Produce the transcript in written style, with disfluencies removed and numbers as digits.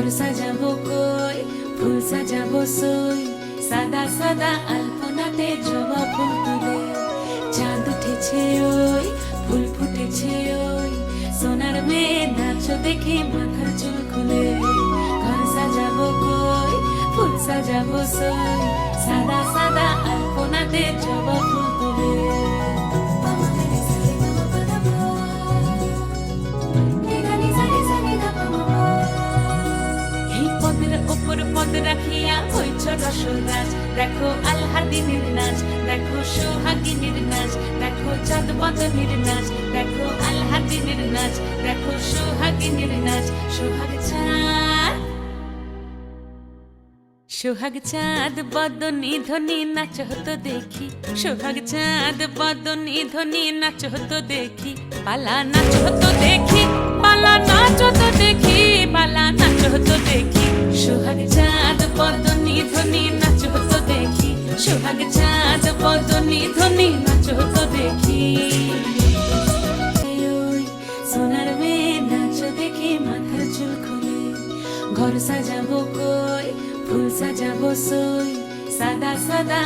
ঘর সাজাবো কই, ফুল সাজাবো সই, সাদা সাদা আলপনাতে জবা ফুল তুলে। চাঁদ উঠেছে ওই, ফুল ফুটেছে ওই, সোনার মেয়ে নাচো দেখে মাথার চুল খুলে। ঘর সাজাবো কই, ফুল সাজাবো সই, সাদা সাদা আলপনাতে জবা ফুল তুলে। পদ রাখিয়া হইছ রসরাজ, দেখো আলহাদিনীর নাচ, দেখো সোহাগিনীর নাচ, দেখো চাঁদ বদনীর নাচ, দেখো আলহাদিনীর নাচ, দেখো সোহাগিনীর নাচ। সোহাগ চাঁদ, সোহাগ চাঁদ বদনী ধ্বনি নাচ হতো দেখি, সোহাগ চাঁদ বদনী ধ্বনি নাচ হতো দেখি। পালা নাচ হতো দেখি, পালা নাচ হতো দেখি, পালা নাচ হতো দেখি। সোহাগ চাঁদ বদনী ধ্বনি নাচ হতো দেখি, সোহাগ চাঁদ বদনী ধ্বনি নাচ হতো দেখি। সোনার মেয়ে নাচ দেখে মাথার চুল খুলে। ঘর সাজাবো কই, ফুল সাজাবো সই, সাদা সাদা